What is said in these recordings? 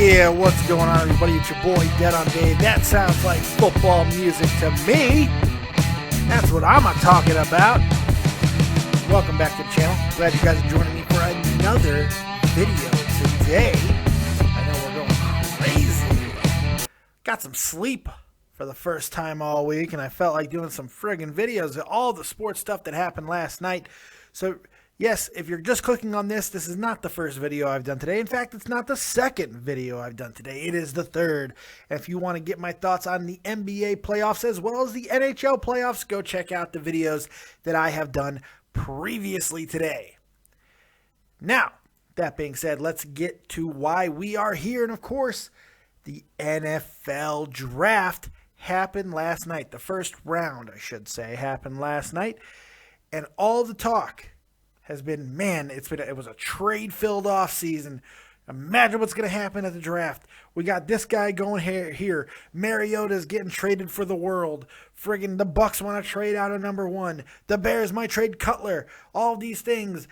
Yeah, what's going on, everybody? It's your boy, Dead on Dave. That sounds like football music to me. That's what I'm talking about. Welcome back to the channel. Glad you guys are joining me for another video today. I know we're going crazy. Got some sleep for the first time all week, and I felt like doing some friggin' videos of all the sports stuff that happened last night. So, yes, if you're just clicking on this, this is not the first video I've done today. In fact, it's not the second video I've done today. It is the third. And if you want to get my thoughts on the NBA playoffs as well as the NHL playoffs, go check out the videos that I have done previously today. Now, that being said, let's get to why we are here. And of course, the NFL draft happened last night. The first round, I should say, happened last night. And all the talk has been, man, it was a trade-filled offseason. Imagine what's going to happen at the draft. We got this guy going here. Mariota's getting traded for the world. Friggin' the Bucks want to trade out of number one. The Bears might trade Cutler. All these things.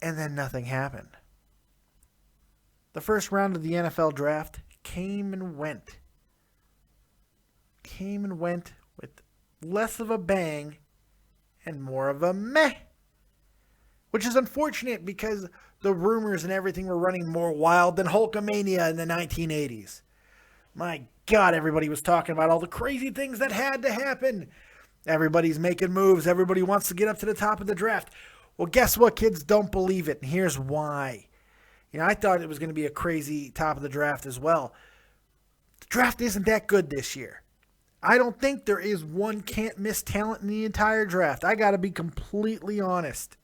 And then nothing happened. The first round of the NFL draft came and went. Came and went with less of a bang and more of a meh. Which is unfortunate because the rumors and everything were running more wild than Hulkamania in the 1980s. My God, everybody was talking about all the crazy things that had to happen. Everybody's making moves. Everybody wants to get up to the top of the draft. Well, guess what, kids? Don't believe it. And here's why. You know, I thought it was going to be a crazy top of the draft as well. The draft isn't that good this year. I don't think there is one can't-miss talent in the entire draft. I got to be completely honest.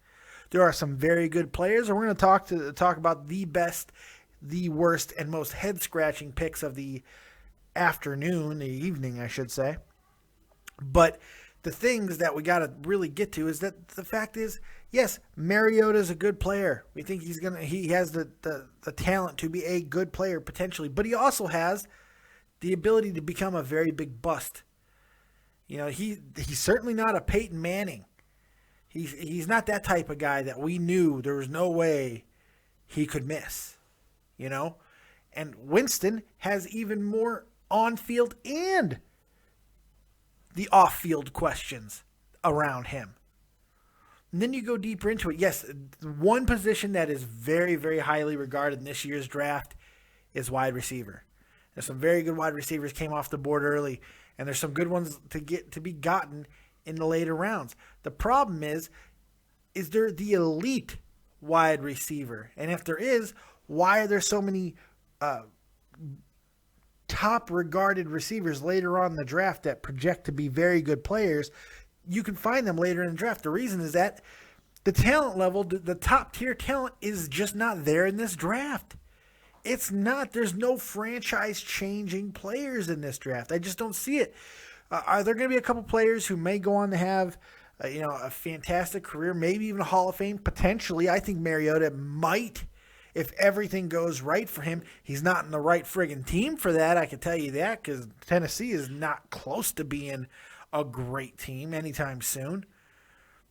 There are some very good players, and we're going to talk about the best, the worst, and most head-scratching picks of the afternoon, the evening, I should say. But the things that we got to really get to is that the fact is, yes, Mariota is a good player. We think he has the talent to be a good player potentially, but he also has the ability to become a very big bust. You know, he's certainly not a Peyton Manning. He's not that type of guy that we knew there was no way he could miss, you know? And Winston has even more on-field and the off-field questions around him. And then you go deeper into it. Yes, one position that is very, very highly regarded in this year's draft is wide receiver. There's some very good wide receivers came off the board early, and there's some good ones to be gotten in the later rounds. The problem is there the elite wide receiver? And if there is, why are there so many top-regarded receivers later on in the draft that project to be very good players? You can find them later in the draft. The reason is that the talent level, the top-tier talent, is just not there in this draft. It's not. There's no franchise-changing players in this draft. I just don't see it. Are there going to be a couple players who may go on to have, a fantastic career, maybe even a Hall of Fame? Potentially. I think Mariota might, if everything goes right for him. He's not in the right friggin' team for that, I can tell you that, because Tennessee is not close to being a great team anytime soon.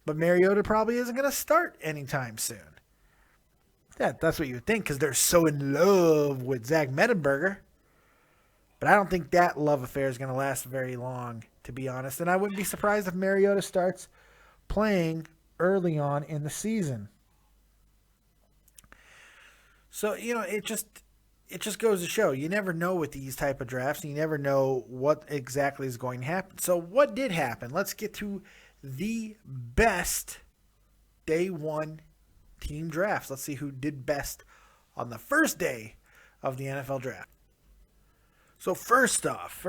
But Mariota probably isn't going to start anytime soon. That's what you would think, because they're so in love with Zach Mettenberger. But I don't think that love affair is going to last very long, to be honest. And I wouldn't be surprised if Mariota starts playing early on in the season. So, it just goes to show. You never know with these type of drafts. You never know what exactly is going to happen. So what did happen? Let's get to the best day one team drafts. Let's see who did best on the first day of the NFL draft. So first off,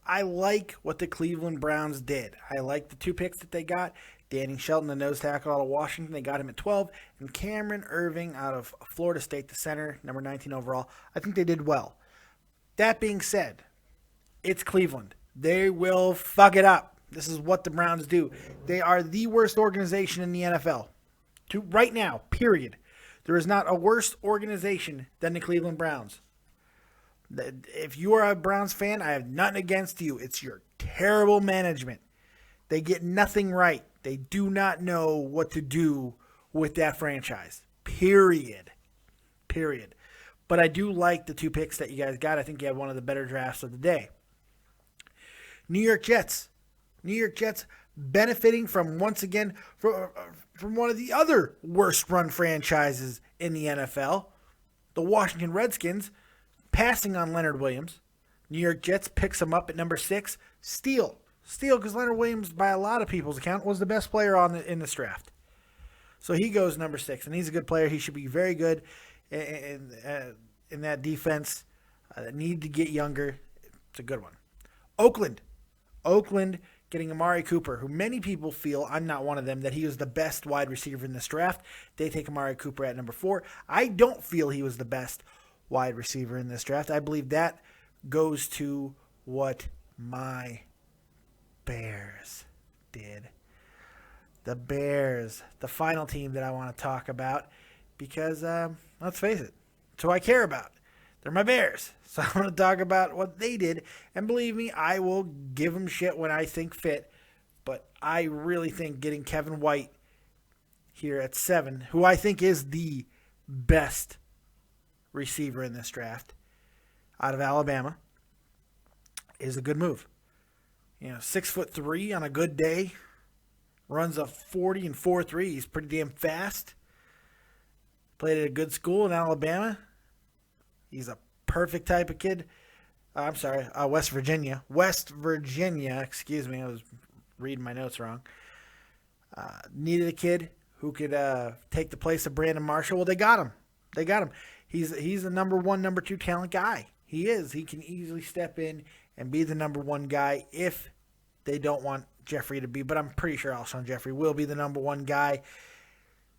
I like what the Cleveland Browns did. I like the two picks that they got. Danny Shelton, the nose tackle out of Washington, they got him at 12. And Cameron Irving out of Florida State, the center, number 19 overall. I think they did well. That being said, it's Cleveland. They will fuck it up. This is what the Browns do. They are the worst organization in the NFL. Right now, period. There is not a worse organization than the Cleveland Browns. If you are a Browns fan, I have nothing against you. It's your terrible management. They get nothing right. They do not know what to do with that franchise. Period. But I do like the 2 picks that you guys got. I think you had one of the better drafts of the day. New York Jets. New York Jets benefiting from, once again, from one of the other worst run franchises in the NFL, the Washington Redskins, passing on Leonard Williams. New York Jets picks him up at number 6. Steal, because Leonard Williams, by a lot of people's account, was the best player in this draft. So he goes number 6, and he's a good player. He should be very good in that defense. Need to get younger. It's a good one. Oakland getting Amari Cooper, who many people feel, I'm not one of them, that he was the best wide receiver in this draft. They take Amari Cooper at number 4. I don't feel he was the best wide receiver in this draft. I believe that goes to what my Bears did. The Bears, the final team that I want to talk about, because let's face it, it's who I care about. They're my Bears. So I'm going to talk about what they did. And believe me, I will give them shit when I think fit. But I really think getting Kevin White here at 7, who I think is the best receiver in this draft out of Alabama, is a good move. 6'3" on a good day. Runs a 40 and 4.3. He's pretty damn fast. Played at a good school in Alabama. He's a perfect type of kid. West Virginia. Excuse me, I was reading my notes wrong. Needed a kid who could take the place of Brandon Marshall. Well, they got him. He's the number 1, number 2 talent guy. He is. He can easily step in and be the number 1 guy if they don't want Jeffrey to be. But I'm pretty sure Alshon Jeffrey will be the number 1 guy.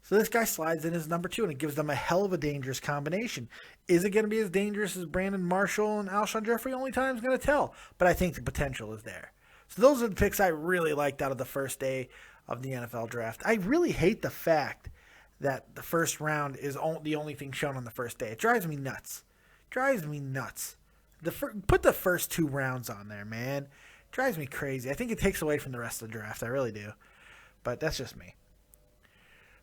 So this guy slides in as number 2, and it gives them a hell of a dangerous combination. Is it going to be as dangerous as Brandon Marshall and Alshon Jeffrey? Only time's going to tell. But I think the potential is there. So those are the picks I really liked out of the first day of the NFL draft. I really hate the fact that the first round is the only thing shown on the first day. It drives me nuts. Put the first 2 rounds on there, man. It drives me crazy. I think it takes away from the rest of the draft. I really do. But that's just me.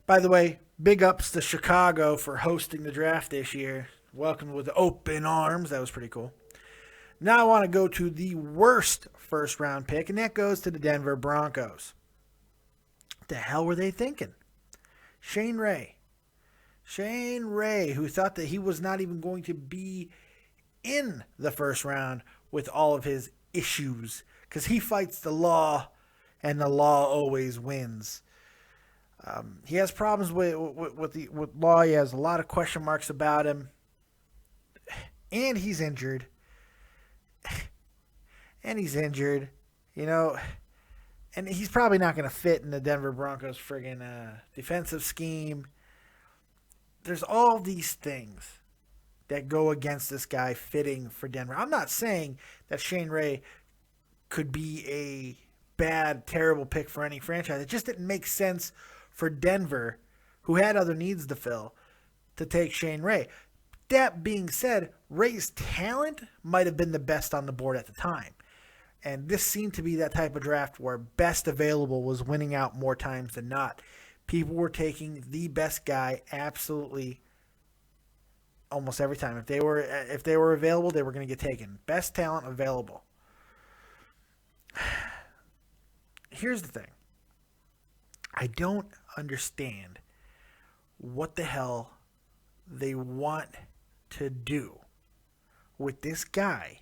By the way, big ups to Chicago for hosting the draft this year. Welcome with open arms. That was pretty cool. Now I want to go to the worst first round pick, and that goes to the Denver Broncos. What the hell were they thinking? Shane Ray, who thought that he was not even going to be in the first round with all of his issues, because he fights the law, and the law always wins. He has problems with law. He has a lot of question marks about him. And he's injured. And he's probably not going to fit in the Denver Broncos friggin' defensive scheme. There's all these things that go against this guy fitting for Denver. I'm not saying that Shane Ray could be a bad, terrible pick for any franchise. It just didn't make sense for Denver, who had other needs to fill, to take Shane Ray. That being said, Ray's talent might have been the best on the board at the time. And this seemed to be that type of draft where best available was winning out more times than not. People were taking the best guy absolutely almost every time. If they were available, they were going to get taken. Best talent available. Here's the thing. I don't understand what the hell they want to do with this guy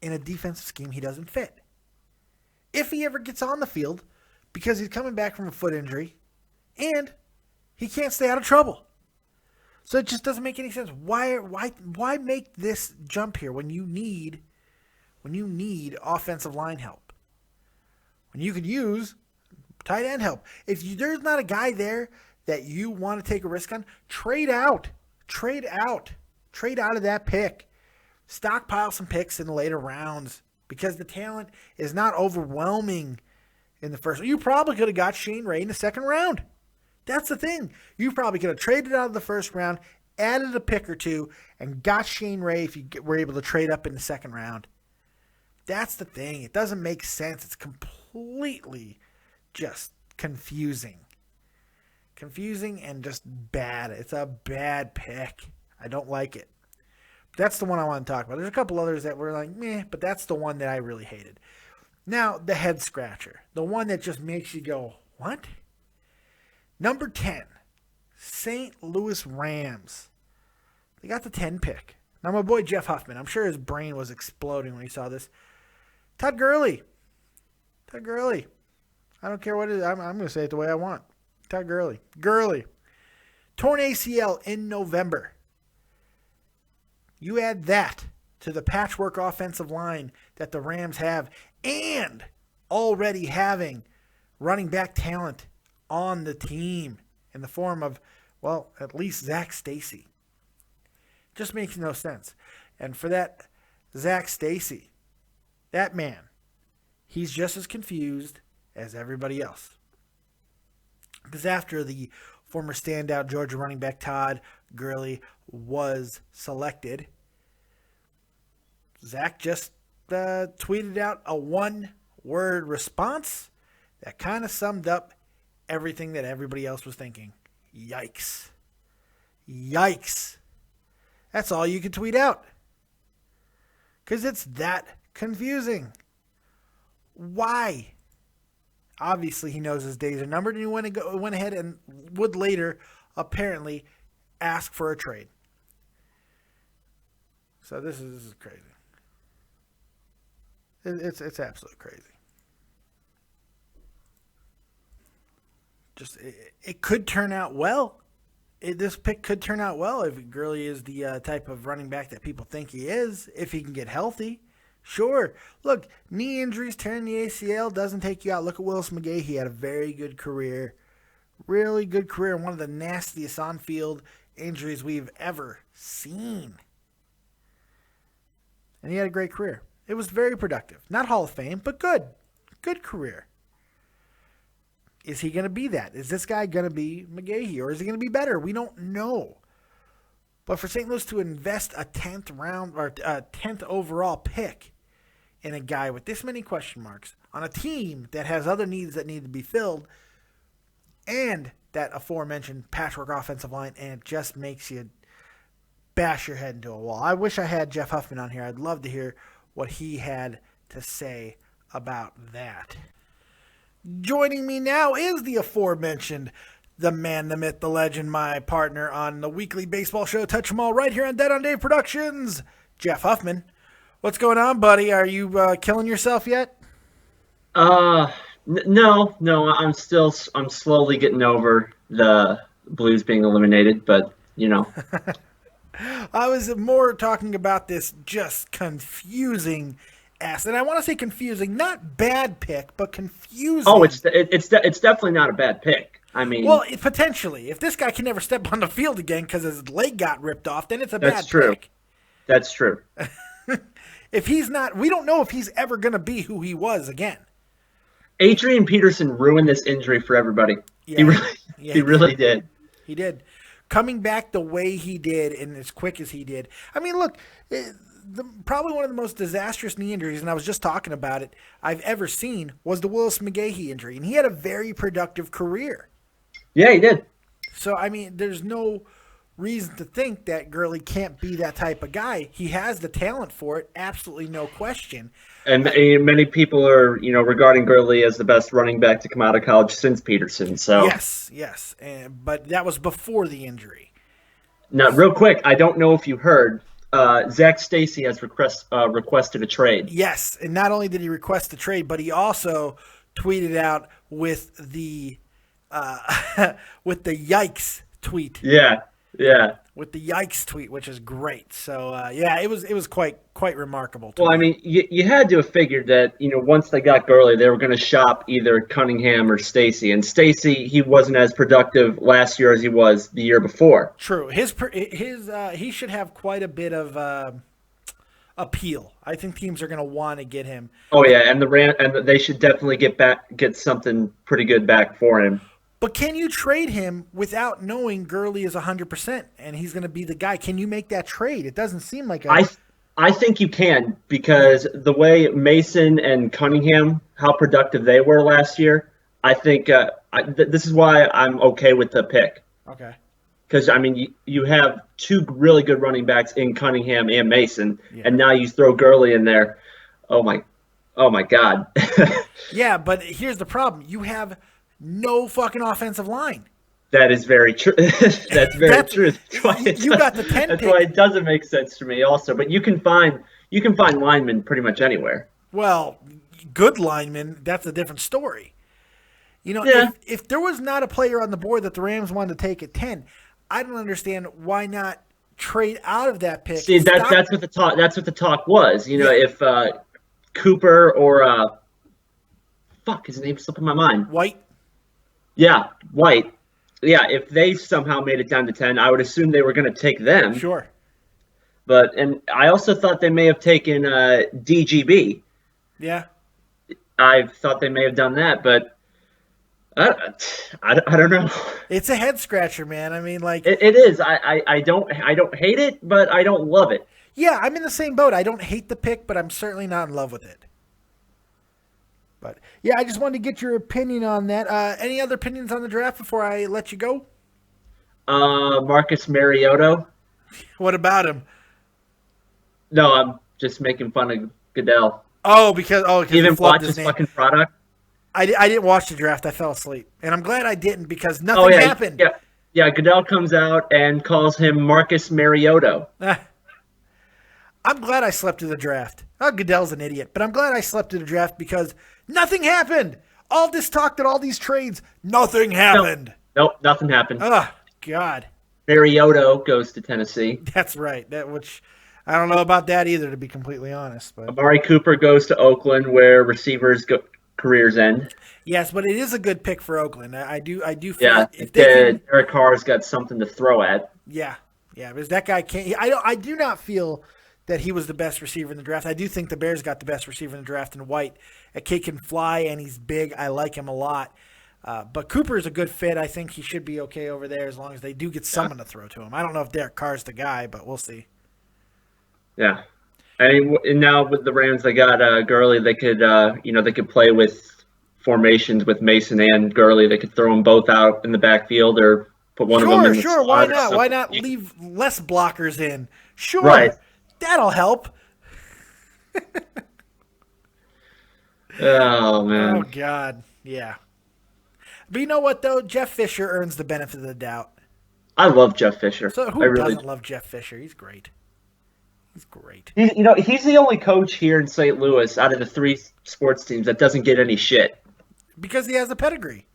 in a defensive scheme he doesn't fit. If he ever gets on the field, because he's coming back from a foot injury, and he can't stay out of trouble. So it just doesn't make any sense. Why make this jump here when you need offensive line help? When you could use tight end help. If there's not a guy there that you want to take a risk on, trade out. Trade out of that pick. Stockpile some picks in the later rounds because the talent is not overwhelming in the first. You probably could have got Shane Ray in the second round. That's the thing. You probably could have traded out of the first round, added a pick or two, and got Shane Ray if you were able to trade up in the second round. That's the thing. It doesn't make sense. It's completely just confusing. Confusing and just bad. It's a bad pick. I don't like it. That's the one I want to talk about. There's a couple others that were like, meh, but that's the one that I really hated. Now, the head scratcher. The one that just makes you go, what? Number 10, St. Louis Rams. They got the 10 pick. Now, my boy Jeff Huffman, I'm sure his brain was exploding when he saw this. Todd Gurley. I don't care what it is. I'm going to say it the way I want. Todd Gurley. Torn ACL in November. You add that to the patchwork offensive line that the Rams have and already having running back talent on the team in the form of, well, at least Zach Stacy. Just makes no sense. And for that Zach Stacy, that man, he's just as confused as everybody else. Because after the former standout Georgia running back Todd Gurley was selected, Zach just tweeted out a one-word response that kind of summed up everything that everybody else was thinking. Yikes. That's all you can tweet out. Because it's that confusing. Why? Obviously, he knows his days are numbered, and he went ahead and would later apparently ask for a trade. So this is crazy. It's absolutely crazy. Just it could turn out well. This pick could turn out well if Gurley is the type of running back that people think he is, if he can get healthy. Sure. Look, knee injuries, tearing the ACL doesn't take you out. Look at Willis McGahee. He had a very good career. Really good career. One of the nastiest on-field injuries we've ever seen. And he had a great career. It was very productive. Not Hall of Fame, but good. Good career. Is he going to be that? Is this guy going to be McGahee, or is he going to be better? We don't know. But for St. Louis to invest a 10th round or a 10th overall pick in a guy with this many question marks on a team that has other needs that need to be filled, and that aforementioned patchwork offensive line, and it just makes you bash your head into a wall. I wish I had Jeff Huffman on here. I'd love to hear what he had to say about that. Joining me now is the aforementioned, the man, the myth, the legend, my partner on the weekly baseball show, Touch 'Em All, right here on Dead on Dave Productions, Jeff Huffman. What's going on, buddy? Are you killing yourself yet? No. I'm slowly getting over the Blues being eliminated, but you know. I was more talking about this just confusing ass, and I want to say confusing, not bad pick, but confusing. Oh, it's definitely not a bad pick. I mean, well, potentially, if this guy can never step on the field again because his leg got ripped off, then it's a bad pick. That's true. If he's not, we don't know if he's ever going to be who he was again. Adrian Peterson ruined this injury for everybody. Yeah, he really did. He did. Coming back the way he did and as quick as he did. I mean, look, probably one of the most disastrous knee injuries, and I was just talking about it, I've ever seen was the Willis McGahee injury. And he had a very productive career. Yeah, he did. So, I mean, there's no reason to think that Gurley can't be that type of guy. He has the talent for it, absolutely no question. And many people are, regarding Gurley as the best running back to come out of college since Peterson. So yes, but that was before the injury. Now, real quick, I don't know if you heard, Zach Stacy has requested a trade. Yes, and not only did he request a trade, but he also tweeted out with the yikes tweet. Yeah. With the yikes tweet, which is great. So it was quite remarkable. Well, I mean, you had to have figured that once they got Gurley, they were going to shop either Cunningham or Stacy. And Stacy, he wasn't as productive last year as he was the year before. True. He should have quite a bit of appeal. I think teams are going to want to get him. Oh yeah, and they should definitely get something pretty good back for him. But can you trade him without knowing Gurley is 100% and he's going to be the guy? Can you make that trade? It doesn't seem like I think you can, because the way Mason and Cunningham, how productive they were last year, I think this is why I'm okay with the pick. Okay. Because I mean, you have two really good running backs in Cunningham and Mason, Yeah. and now you throw Gurley in there. Oh my God. Yeah, but here's the problem. You have no fucking offensive line. That is very true. That's very That's true. That's why you got the 10 that's why pick. it doesn't make sense to me. Also, but you can find linemen pretty much anywhere. Well, good linemen, that's a different story. You know, Yeah. if there was not a player on the board that the Rams wanted to take at 10, I don't understand why not trade out of that pick. See, that's what the talk. That's what the talk was. Yeah. If Cooper or fuck, his name slipping my mind. White. Yeah, White. Yeah, if they somehow made it down to 10, I would assume they were going to take them. Sure. And I also thought they may have taken DGB. Yeah. I thought they may have done that, but I don't know. It's a head scratcher, man. I mean, like, It is. I don't hate it, but I don't love it. yeah, I'm in the same boat. I don't hate the pick, but I'm certainly not in love with it. But yeah, I just wanted to get your opinion on that. Any other opinions on the draft before I let you go? Marcus Mariota. What about him? No, I'm just making fun of Goodell. Oh, because You he even flubbed watch his his name. fucking product? I didn't watch the draft. I fell asleep, and I'm glad I didn't because nothing Oh yeah, happened. yeah. Goodell comes out and calls him Marcus Mariota. I'm glad I slept through the draft. Oh, Goodell's an idiot, but I'm glad I slept through the draft because nothing happened. All this talk and all these trades, nothing happened. Nope, nothing happened. Oh, God. Mariota goes to Tennessee. That's right. Which I don't know about that either, to be completely honest. But Amari Cooper goes to Oakland, where receivers careers end. yes, but it is a good pick for Oakland. I do feel Yeah, if they can, Derek Carr's got something to throw at. yeah, because that guy can't. I do not feel that he was the best receiver in the draft. I do think the Bears got the best receiver in the draft in White. A kid can fly and he's big. I like him a lot. But Cooper is a good fit. I think he should be okay over there as long as they do get someone to throw to him. I don't know if Derek Carr's the guy, but we'll see. Yeah, and now with the Rams, they got Gurley. They could they could play with formations with Mason and Gurley. They could throw them both out in the backfield or put one of them in the slot. Why or not? Why something. not leave less blockers in? Sure. Right. That'll help. Oh man. Oh, God. Yeah. But you know what, though? Jeff Fisher earns the benefit of the doubt. I love Jeff Fisher. So I who really doesn't do. love Jeff Fisher? He's great. He's great. He's the only coach here in St. Louis out of the three sports teams that doesn't get any shit. Because he has the pedigree.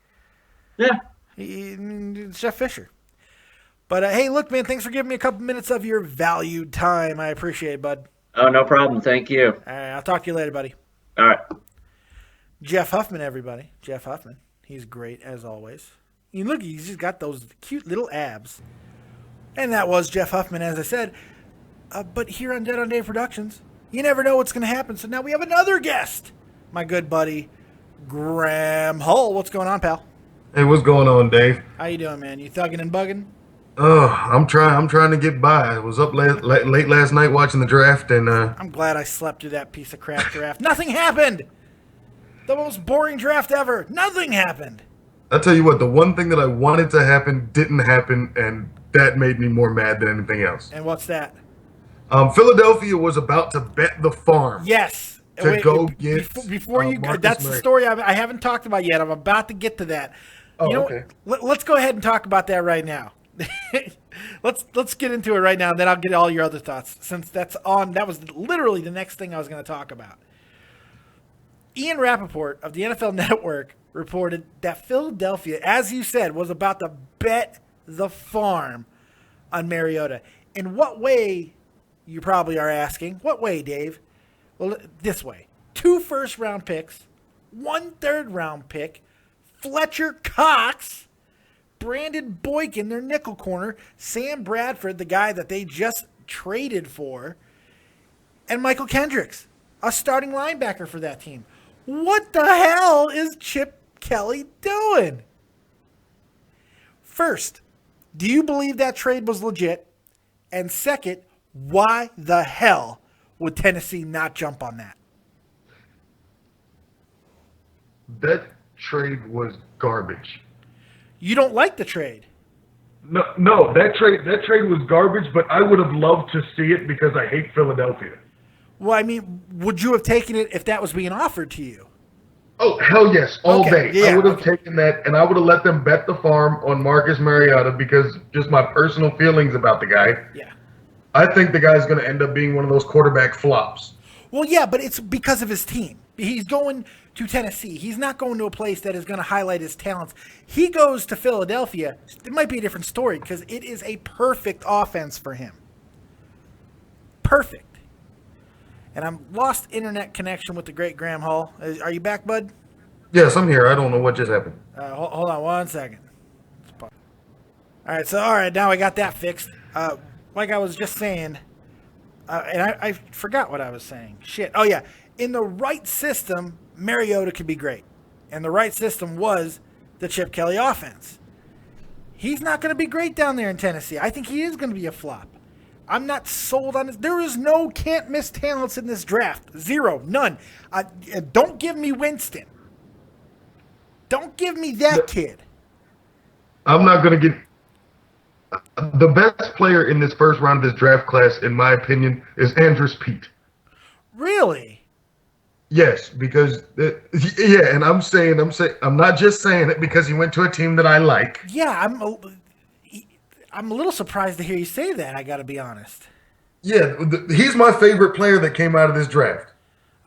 Yeah. It's Jeff Fisher. But, hey, look, man, thanks for giving me a couple minutes of your valued time. I appreciate it, bud. Oh, no problem. Thank you. All right, I'll talk to you later, buddy. All right. Jeff Huffman, everybody. Jeff Huffman. He's great, as always. You look, he's just got those cute little abs. And that was Jeff Huffman, as I said. But here on Dead on Dave Productions, you never know what's going to happen. So now we have another guest. My good buddy, Graham Hull. What's going on, pal? Hey, what's going on, Dave? How you doing, man? You thugging and bugging? I'm trying to get by. I was up late last night watching the draft, and I'm glad I slept through that piece of crap draft. Nothing happened. The most boring draft ever. Nothing happened. I'll tell you what, the one thing that I wanted to happen didn't happen, and that made me more mad than anything else. And what's that? Philadelphia was about to bet the farm. Yes. To go get before you. Marcus That's the Mariota. story I haven't talked about yet. I'm about to get to that. Oh, you know, okay. Let's go ahead and talk about that right now. let's get into it right now, and then I'll get all your other thoughts. Since that's on, that was literally the next thing I was going to talk about. Ian Rappaport of the NFL Network reported that Philadelphia, as you said, was about to bet the farm on Mariota. In what way, you probably are asking? What way, Dave? Well, this way. 2 first-round picks, 1 third-round pick, Fletcher Cox, Brandon Boykin, their nickel corner, Sam Bradford, the guy that they just traded for, and Michael Kendricks, a starting linebacker for that team. What the hell is Chip Kelly doing? First, do you believe that trade was legit? And second, why the hell would Tennessee not jump on that? That trade was garbage. You don't like the trade. No, that trade was garbage, but I would have loved to see it because I hate Philadelphia. Well, I mean, would you have taken it if that was being offered to you? Oh, hell yes, all day. Yeah, I would have taken that, and I would have let them bet the farm on Marcus Mariota because just my personal feelings about the guy. Yeah. I think the guy's going to end up being one of those quarterback flops. Well, yeah, but it's because of his team. He's going to Tennessee. He's not going to a place that is going to highlight his talents. He goes to Philadelphia. It might be a different story because it is a perfect offense for him. Perfect. And I'm lost internet connection with the great Graham Hall. Are you back, bud? Yes, I'm here. I don't know what just happened. Hold on 1 second. All right, now I got that fixed. Like I was just saying, and I forgot what I was saying. Shit. Oh, yeah. In the right system, Mariota could be great. And the right system was the Chip Kelly offense. He's not going to be great down there in Tennessee. I think he is going to be a flop. I'm not sold on this. There is no can't-miss talents in this draft. Zero. None. Don't give me Winston. Don't give me that kid. I'm not going to get... The best player in this first round of this draft class, in my opinion, is Andrus Peat. Really? Yes, because... and I'm not just saying it because he went to a team that I like. Yeah, I'm a little surprised to hear you say that, I got to be honest. Yeah, he's my favorite player that came out of this draft.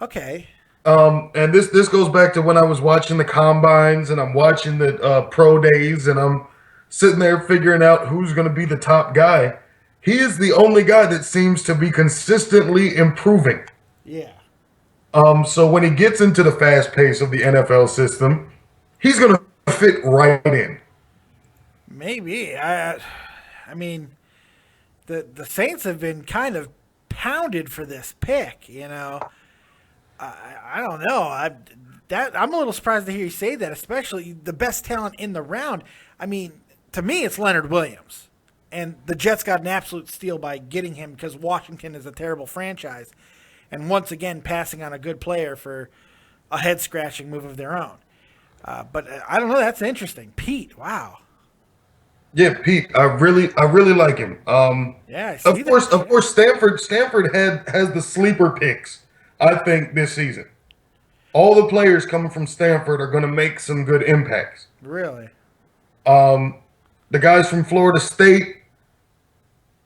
Okay. And this goes back to when I was watching the combines and I'm watching the pro days and I'm sitting there figuring out who's going to be the top guy. He is the only guy that seems to be consistently improving. Yeah. So when he gets into the fast pace of the NFL system, he's going to fit right in. Maybe. I mean, the Saints have been kind of pounded for this pick, you know. I don't know. I'm a little surprised to hear you say that, especially the best talent in the round. I mean, to me, it's Leonard Williams. And the Jets got an absolute steal by getting him because Washington is a terrible franchise. And once again, passing on a good player for a head-scratching move of their own. But I don't know. That's interesting. Pete, wow. Yeah, Pete, I really like him. Yeah, I see of course, Stanford has the sleeper picks, I think, this season. All the players coming from Stanford are going to make some good impacts. Really? The guys from Florida State,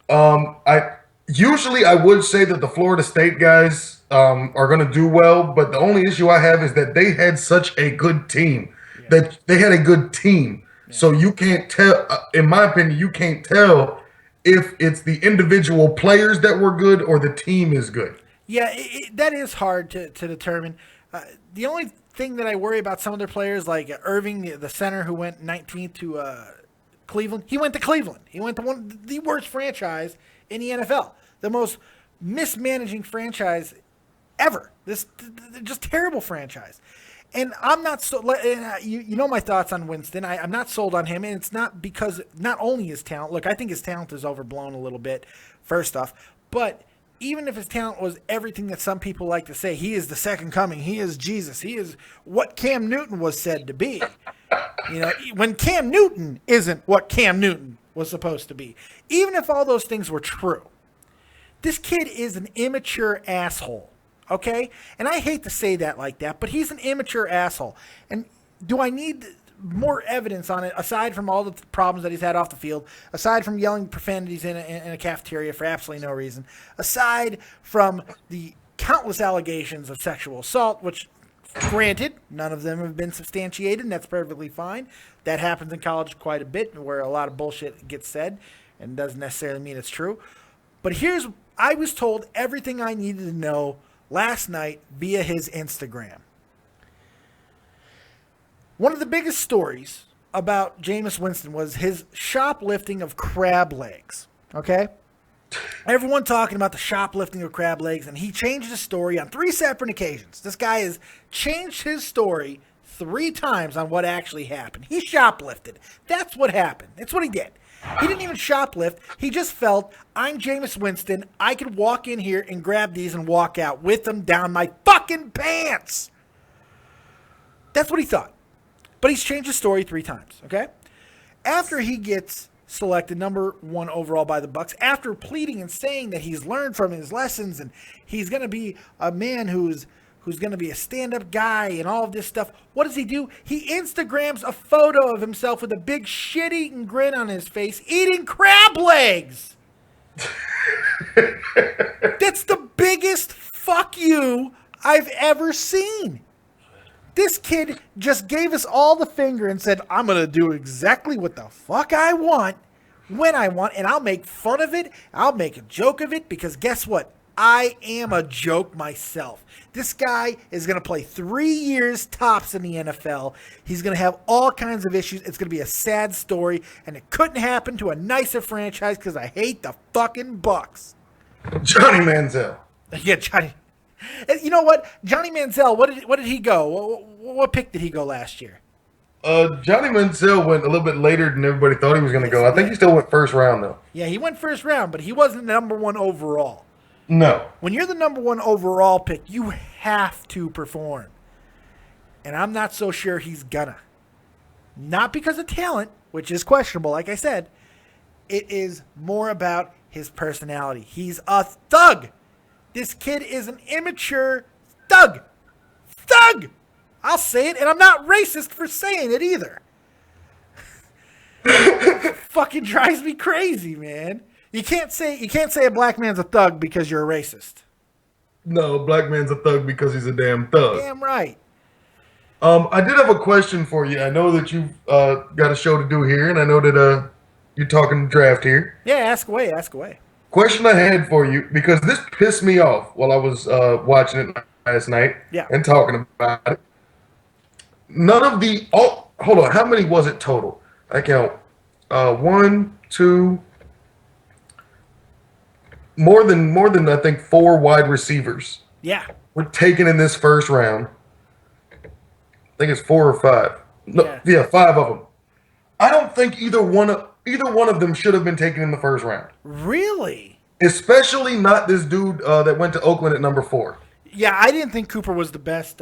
I would say that the Florida State guys are going to do well, but the only issue I have is that they had such a good team. Yeah. They had a good team. Yeah. So you can't tell, in my opinion, you can't tell if it's the individual players that were good or the team is good. Yeah, that is hard to determine. The only thing that I worry about some of their players, like Irving, the center who went 19th to Cleveland, he went to Cleveland. He went to the worst franchise in the NFL, the most mismanaging franchise ever. Just terrible franchise. And I'm not so. You know my thoughts on Winston. I'm not sold on him, and it's not because not only his talent. Look, I think his talent is overblown a little bit. First off, but even if his talent was everything that some people like to say, he is the second coming. He is Jesus. He is what Cam Newton was said to be. You know, when Cam Newton isn't what Cam Newton was supposed to be. Even if all those things were true, this kid is an immature asshole. Okay? And I hate to say that like that, but he's an immature asshole. And do I need more evidence on it, aside from all the problems that he's had off the field, aside from yelling profanities in a cafeteria for absolutely no reason, aside from the countless allegations of sexual assault, which, granted, none of them have been substantiated, and that's perfectly fine. That happens in college quite a bit, where a lot of bullshit gets said and doesn't necessarily mean it's true. But I was told everything I needed to know last night via his Instagram. One of the biggest stories about Jameis Winston was his shoplifting of crab legs. Okay? Everyone talking about the shoplifting of crab legs, and he changed his story on 3 separate occasions. This guy has changed his story 3 times on what actually happened. He shoplifted. That's what happened. That's what he did. He didn't even shoplift. He just felt, I'm Jameis Winston. I could walk in here and grab these and walk out with them down my fucking pants. That's what he thought. But he's changed his story 3 times, okay? After he gets selected number 1 overall by the Bucks after pleading and saying that he's learned from his lessons and he's going to be a man who's going to be a stand-up guy and all of this stuff. What does he do? He Instagrams a photo of himself with a big shit-eating grin on his face eating crab legs. That's the biggest fuck you I've ever seen. This kid just gave us all the finger and said, I'm going to do exactly what the fuck I want, when I want, and I'll make fun of it. I'll make a joke of it because guess what? I am a joke myself. This guy is going to play 3 years tops in the NFL. He's going to have all kinds of issues. It's going to be a sad story, and it couldn't happen to a nicer franchise because I hate the fucking Bucks. Johnny Manziel. Yeah, Johnny. You know what? Johnny Manziel, what did he go? What pick did he go last year? Johnny Manziel went a little bit later than everybody thought he was going to go. I think he still went first round, though. Yeah, he went first round, but he wasn't number 1 overall. No. When you're the number 1 overall pick, you have to perform. And I'm not so sure he's gonna. Not because of talent, which is questionable, like I said. It is more about his personality. He's a thug. This kid is an immature thug. Thug! I'll say it, and I'm not racist for saying it either. Fucking drives me crazy, man. You can't say a black man's a thug because you're a racist. No, a black man's a thug because he's a damn thug. Damn right. I did have a question for you. I know that you've got a show to do here, and I know that you're talking draft here. Yeah, ask away, ask away. Question I had for you, because this pissed me off while I was watching it last night and talking about it. None of the... Oh, hold on. How many was it total? I count 1, 2... More than I think 4 wide receivers. Yeah. Were taken in this first round. I think it's 4 or 5. No, yeah, 5 of them. I don't think either one of them should have been taken in the first round. Really? Especially not this dude that went to Oakland at number 4. Yeah, I didn't think Cooper was the best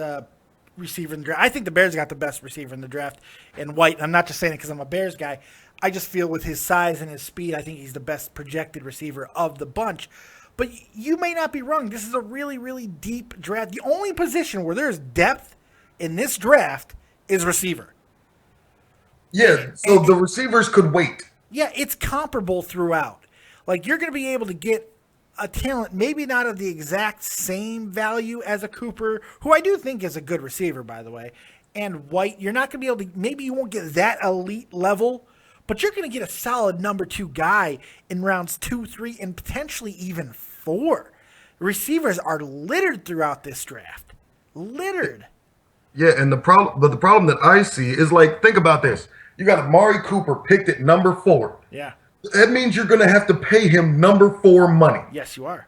receiver in the draft. I think the Bears got the best receiver in the draft in White. I'm not just saying it because I'm a Bears guy. I just feel with his size and his speed, I think he's the best projected receiver of the bunch. But you may not be wrong. This is a really, really deep draft. The only position where there's depth in this draft is receiver. Yeah, so the receivers could wait. Yeah, it's comparable throughout. Like, you're going to be able to get a talent, maybe not of the exact same value as a Cooper, who I do think is a good receiver, by the way, and White. You're not going to be able to, maybe you won't get that elite level, but you're going to get a solid number 2 guy in rounds 2, 3, and potentially even 4. Receivers are littered throughout this draft. Littered. Yeah, and the problem that I see is, like, think about this. You got Amari Cooper picked at number 4. Yeah. That means you're going to have to pay him number 4 money. Yes, you are.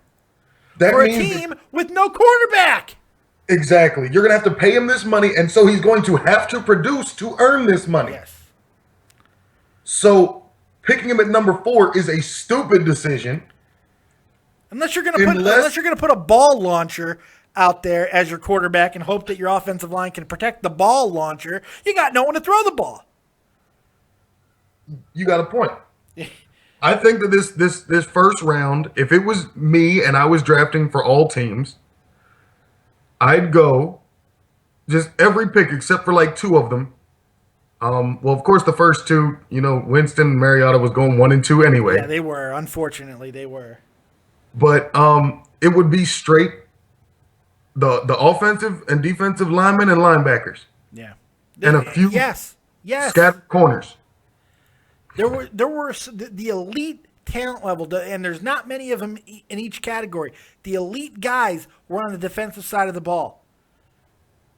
That For a means team with no quarterback. Exactly. You're going to have to pay him this money, and so he's going to have to produce to earn this money. Yes. So picking him at number 4 is a stupid decision. Unless you're gonna put a ball launcher out there as your quarterback and hope that your offensive line can protect the ball launcher, you got no one to throw the ball. You got a point. I think that this first round, if it was me and I was drafting for all teams, I'd go just every pick except for like 2 of them. Well, of course, the first 2, Winston and Mariota was going 1 and 2 anyway. Yeah, they were. Unfortunately, they were. But it would be straight the offensive and defensive linemen and linebackers. Yeah. And a few scattered corners. There were the elite talent level, and there's not many of them in each category. The elite guys were on the defensive side of the ball.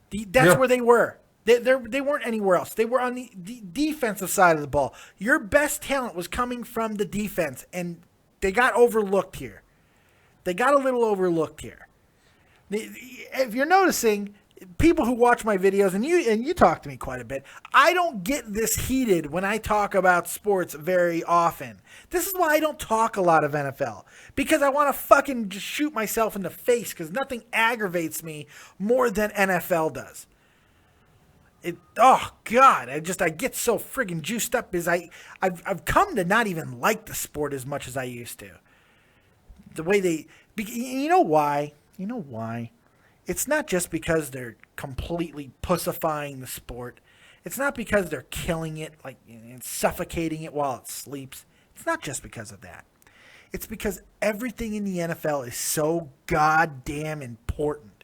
That's where they were. They weren't anywhere else. They were on the defensive side of the ball. Your best talent was coming from the defense, and they got overlooked here. They got a little overlooked here. If you're noticing, people who watch my videos, and you talk to me quite a bit, I don't get this heated when I talk about sports very often. This is why I don't talk a lot of NFL, because I want to fucking just shoot myself in the face, because nothing aggravates me more than NFL does. Oh God, I get so friggin' juiced up I've come to not even like the sport as much as I used to. The way you know why? You know why? It's not just because they're completely pussifying the sport. It's not because they're killing it and suffocating it while it sleeps. It's not just because of that. It's because everything in the NFL is so goddamn important.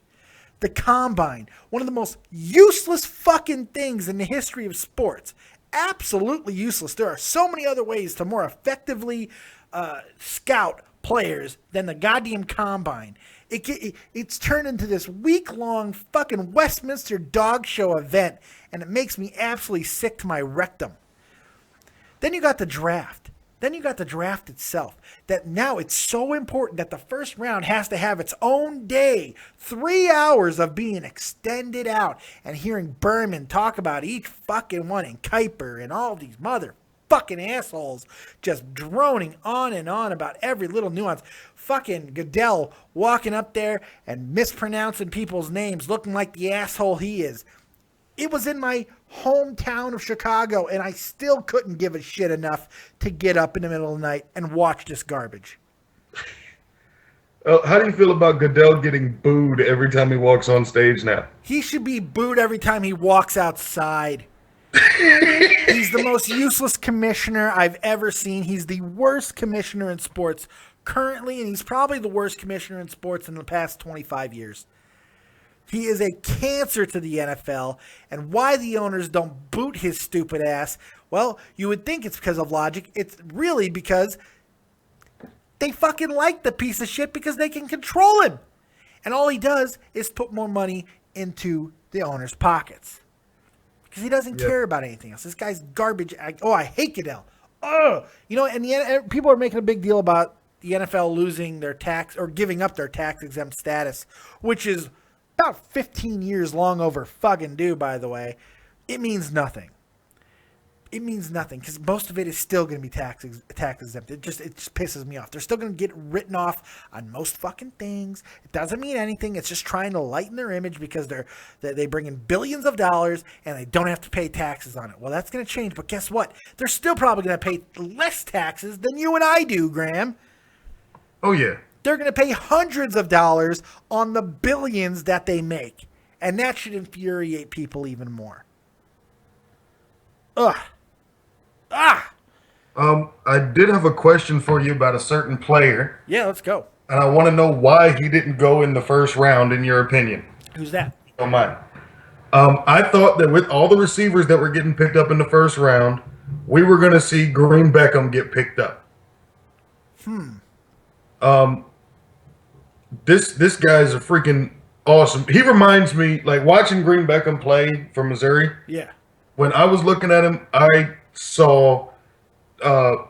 The combine, one of the most useless fucking things in the history of sports. Absolutely useless. There are so many other ways to more effectively scout players than the goddamn combine. It's turned into this week-long fucking Westminster dog show event, and it makes me absolutely sick to my rectum. Then you got the draft. Then you got the draft itself. That now it's so important that the first round has to have its own day. 3 hours of being extended out and hearing Berman talk about each fucking one and Kuiper and all these motherfucking assholes just droning on and on about every little nuance. Fucking Goodell walking up there and mispronouncing people's names, looking like the asshole he is. It was in my hometown of Chicago, and I still couldn't give a shit enough to get up in the middle of the night and watch this garbage. How do you feel about Goodell getting booed every time he walks on stage now? He should be booed every time he walks outside. He's the most useless commissioner I've ever seen. He's the worst commissioner in sports currently, and he's probably the worst commissioner in sports in the past 25 years. He is a cancer to the NFL, and why the owners don't boot his stupid ass, well, you would think it's because of logic. It's really because they fucking like the piece of shit because they can control him. And all he does is put more money into the owner's pockets because he doesn't care about anything else. This guy's garbage. I hate Goodell. Oh, and people are making a big deal about the NFL losing their tax or giving up their tax-exempt status, which is about 15 years long over fucking due, by the way. It means nothing. It means nothing because most of it is still going to be tax exempt. It just pisses me off. They're still going to get written off on most fucking things. It doesn't mean anything. It's just trying to lighten their image because they bring in billions of dollars and they don't have to pay taxes on it. Well, that's going to change, but guess what? They're still probably going to pay less taxes than you and I do, Graham. Oh yeah. They're going to pay hundreds of dollars on the billions that they make. And that should infuriate people even more. Ugh. I did have a question for you about a certain player. Yeah, let's go. And I want to know why he didn't go in the first round, in your opinion. Who's that? Don't mind. I thought that with all the receivers that were getting picked up in the first round, we were going to see Green Beckham get picked up. This guy is a freaking awesome. He reminds me, like watching Green Beckham play for Missouri. Yeah. When I was looking at him, I saw, who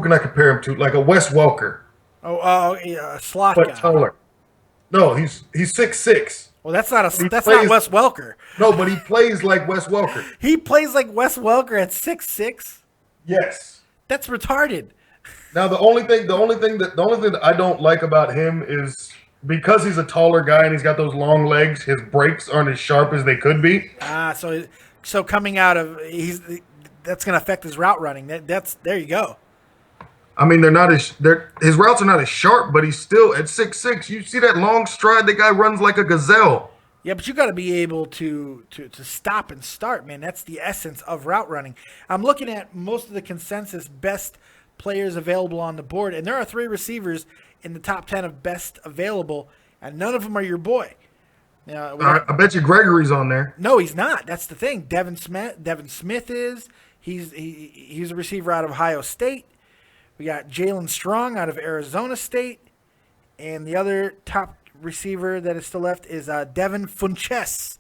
can I compare him to? Like a Wes Welker. Yeah, slot but guy. taller. No, he's 6'6". Well, that's not Wes Welker. No, but he plays like Wes Welker. He plays like Wes Welker at 6'6"? Yes. That's retarded. Now the only thing that I don't like about him is because he's a taller guy and he's got those long legs, his brakes aren't as sharp as they could be. So coming out of that's going to affect his route running. There you go. I mean, his routes are not as sharp, but he's still at 6'6". You see that long stride? The guy runs like a gazelle. Yeah, but you got to be able to stop and start, man. That's the essence of route running. I'm looking at most of the consensus best players available on the board, and there are 3 receivers in the top 10 of best available, and none of them are your boy. I bet you Gregory's on there. No, he's not. That's the thing. Devin Smith is. He's a receiver out of Ohio State. We got Jalen Strong out of Arizona State, and the other top receiver that is still left is Devin Funchess.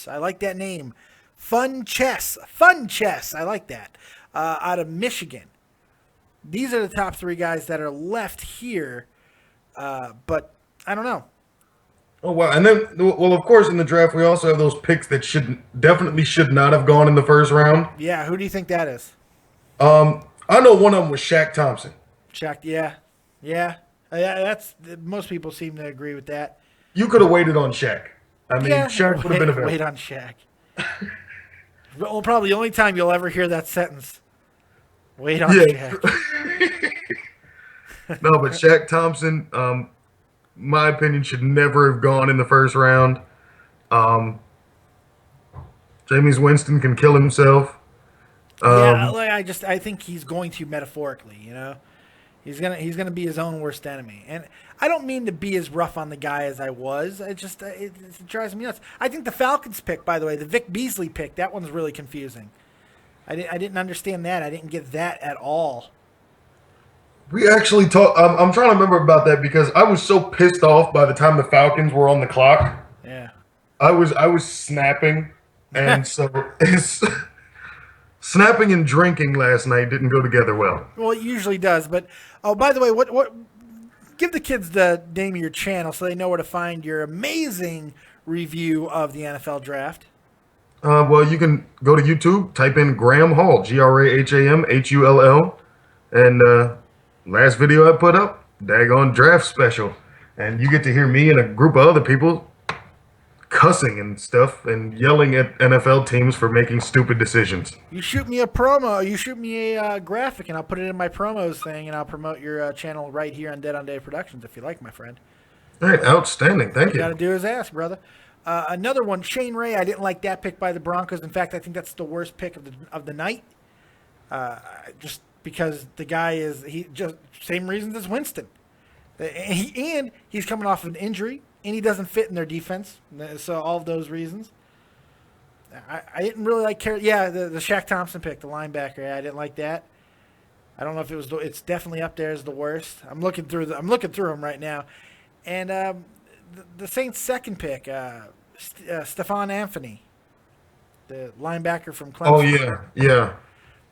I like that name. Funchess. I like that. Out of Michigan. These are the top 3 guys that are left here, but I don't know. Oh, wow. And then, well, of course, in the draft, we also have those picks that definitely should not have gone in the first round. Yeah, who do you think that is? I know one of them was Shaq Thompson. Shaq, yeah. That's most people seem to agree with that. You could have waited on Shaq. I mean, Shaq would have been a wait on Shaq. Well, probably the only time you'll ever hear that sentence. Wait on Shaq. No, but Shaq Thompson, my opinion, should never have gone in the first round. Jameis Winston can kill himself. I think he's going to metaphorically, you know. He's gonna be his own worst enemy, and I don't mean to be as rough on the guy as I was. It drives me nuts. I think the Falcons pick, by the way, the Vic Beasley pick, that one's really confusing. I didn't understand that. I didn't get that at all. We actually talked. I'm trying to remember about that because I was so pissed off by the time the Falcons were on the clock. Yeah, I was snapping, and so it's. Snapping and drinking last night didn't go together well. Well, it usually does. But by the way, what? Give the kids the name of your channel so they know where to find your amazing review of the NFL draft. Well, you can go to YouTube, type in Graham Hall, GrahamHull, and last video I put up, daggone draft special, and you get to hear me and a group of other people cussing and stuff and yelling at NFL teams for making stupid decisions. You shoot me a promo, you shoot me a graphic, and I'll put it in my promos thing, and I'll promote your channel right here on Dead on Day Productions if you like, my friend. All right, outstanding. Thank you. Got to do is ask, brother. Another one, Shane Ray. I didn't like that pick by the Broncos. In fact, I think that's the worst pick of the night. Just because the guy same reasons as Winston, and he's coming off an injury. And he doesn't fit in their defense. So all of those reasons. I didn't really like the Shaq Thompson pick, the linebacker. I didn't like that. I don't know if it's definitely up there as the worst. I'm looking through them right now. And the Saints' second pick, Stephon Anthony, the linebacker from Clemson. Oh yeah.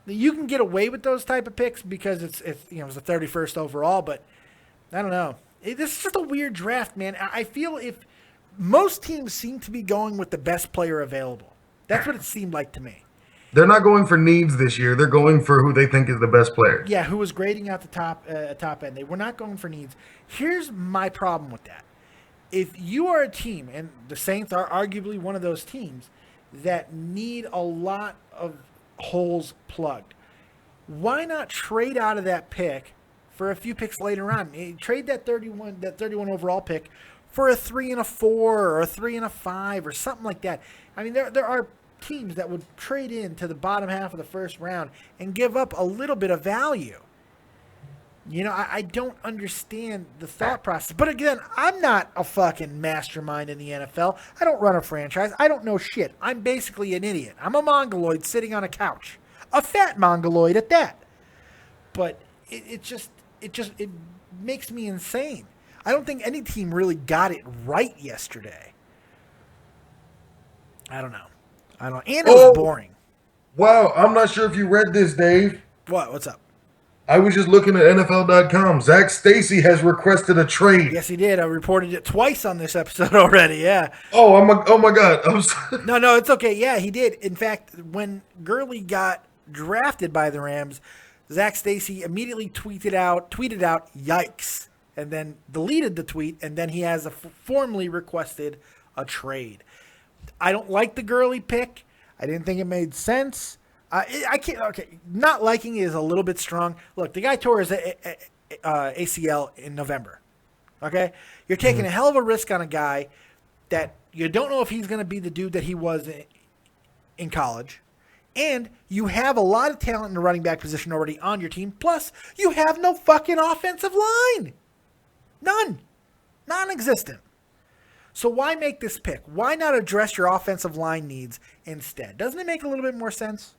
You can get away with those type of picks because it's the 31st overall, but I don't know. This is just a weird draft, man. I feel if most teams seem to be going with the best player available. That's what it seemed like to me. They're not going for needs this year. They're going for who they think is the best player. Yeah, who was grading out the top end. They were not going for needs. Here's my problem with that. If you are a team, and the Saints are arguably one of those teams, that need a lot of holes plugged, why not trade out of that pick for a few picks later on? Trade that 31 overall pick for a 3 and a 4 or a 3 and a 5 or something like that. I mean, there are teams that would trade into the bottom half of the first round and give up a little bit of value. You know, I don't understand the thought process. But again, I'm not a fucking mastermind in the NFL. I don't run a franchise. I don't know shit. I'm basically an idiot. I'm a mongoloid sitting on a couch. A fat mongoloid at that. But it makes me insane. I don't think any team really got it right yesterday. I don't know. And it was boring. Wow, I'm not sure if you read this, Dave. What? What's up? I was just looking at NFL.com. Zach Stacy has requested a trade. Yes, he did. I reported it twice on this episode already. Yeah. Oh my God. I'm sorry. No, it's okay. Yeah, he did. In fact, when Gurley got drafted by the Rams, Zach Stacy immediately tweeted out, "Yikes," and then deleted the tweet. And then he has formally requested a trade. I don't like the Gurley pick. I didn't think it made sense. I can't. Okay, not liking it is a little bit strong. Look, the guy tore his ACL in November. Okay, you're taking a hell of a risk on a guy that you don't know if he's going to be the dude that he was in college, and you have a lot of talent in the running back position already on your team. Plus, you have no fucking offensive line. None. Non-existent. So why make this pick? Why not address your offensive line needs instead? Doesn't it make a little bit more sense?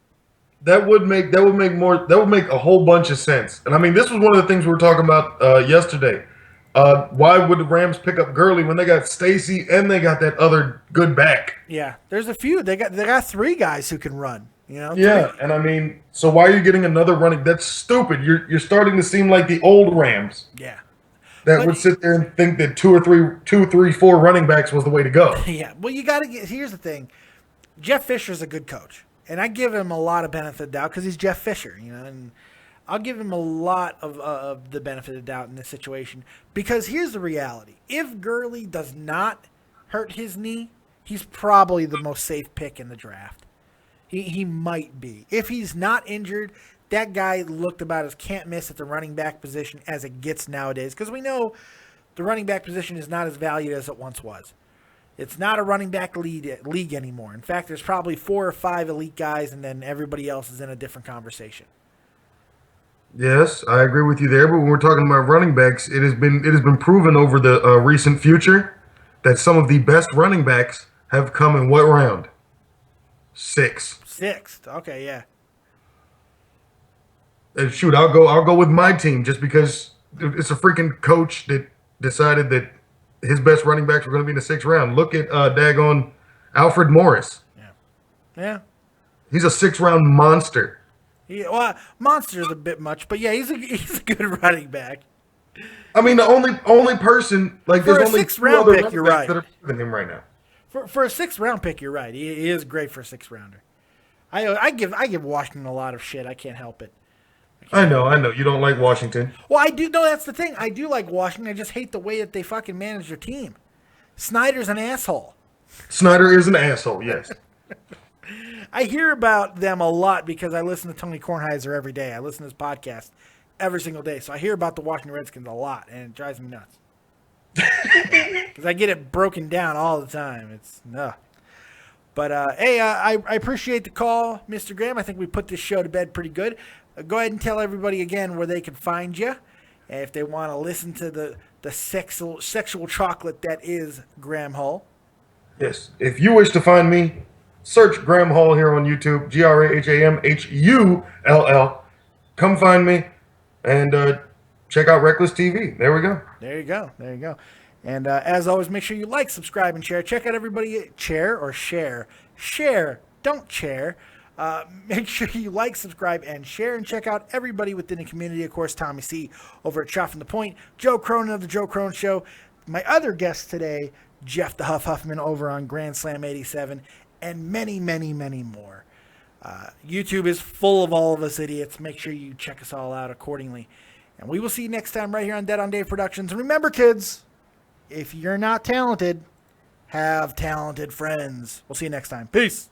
That would make a whole bunch of sense. And I mean, this was one of the things we were talking about yesterday. Why would the Rams pick up Gurley when they got Stacy and they got that other good back? Yeah, there's a few. They got 3 guys who can run. You know. Yeah, 3. And I mean, so why are you getting another running? That's stupid. You're starting to seem like the old Rams. Yeah. That would sit there and think that 2, 3, 4 running backs was the way to go. Yeah. Well, you got to get. Here's the thing. Jeff Fisher's a good coach, and I give him a lot of benefit of doubt because he's Jeff Fisher. You know, and I'll give him a lot of the benefit of doubt in this situation because here's the reality: if Gurley does not hurt his knee, he's probably the most safe pick in the draft. He might be. If he's not injured, that guy looked about as can't miss at the running back position as it gets nowadays, because we know the running back position is not as valued as it once was. It's not a running back league anymore. In fact, there's probably 4 or 5 elite guys, and then everybody else is in a different conversation. Yes, I agree with you there. But when we're talking about running backs, it has been proven over the recent future that some of the best running backs have come in what round? 6th. 6th. Okay, yeah. Shoot, I'll go with my team just because it's a freaking coach that decided that his best running backs were going to be in the 6th round. Look at daggone Alfred Morris. Yeah. He's a 6th round monster. Well, monster's a bit much, but yeah, he's a good running back. I mean, the only person like For there's a only 6th 2 round other pick, running you're backs right. that are better than him right now. For a 6th round pick, you're right. He is great for a 6th rounder. I give Washington a lot of shit. I can't help it. I know. You don't like Washington. Well, I do. No, that's the thing. I do like Washington. I just hate the way that they fucking manage their team. Snyder's an asshole. Snyder is an asshole, yes. I hear about them a lot because I listen to Tony Kornheiser every day. I listen to his podcast every single day. So I hear about the Washington Redskins a lot, and it drives me nuts. Because I get it broken down all the time. It's no. But, hey, I appreciate the call, Mr. Graham. I think we put this show to bed pretty good. Go ahead and tell everybody again where they can find you. And if they want to listen to the sexual chocolate that is Graham Hull. Yes. If you wish to find me, search Graham Hull here on YouTube, GrahamHull. Come find me and check out Reckless TV. There we go. There you go. And as always, make sure you like, subscribe, and share. Check out everybody. Share. Don't chair. Make sure you like, subscribe, and share, and check out everybody within the community. Of course, Tommy C. over at Shot from the Point, Joe Cronin of the Joe Cronin Show, my other guest today, Jeff the Huff Huffman over on Grand Slam 87, and many, many, many more. YouTube is full of all of us idiots. Make sure you check us all out accordingly. And we will see you next time right here on Dead on Dave Productions. And remember, kids, if you're not talented, have talented friends. We'll see you next time. Peace.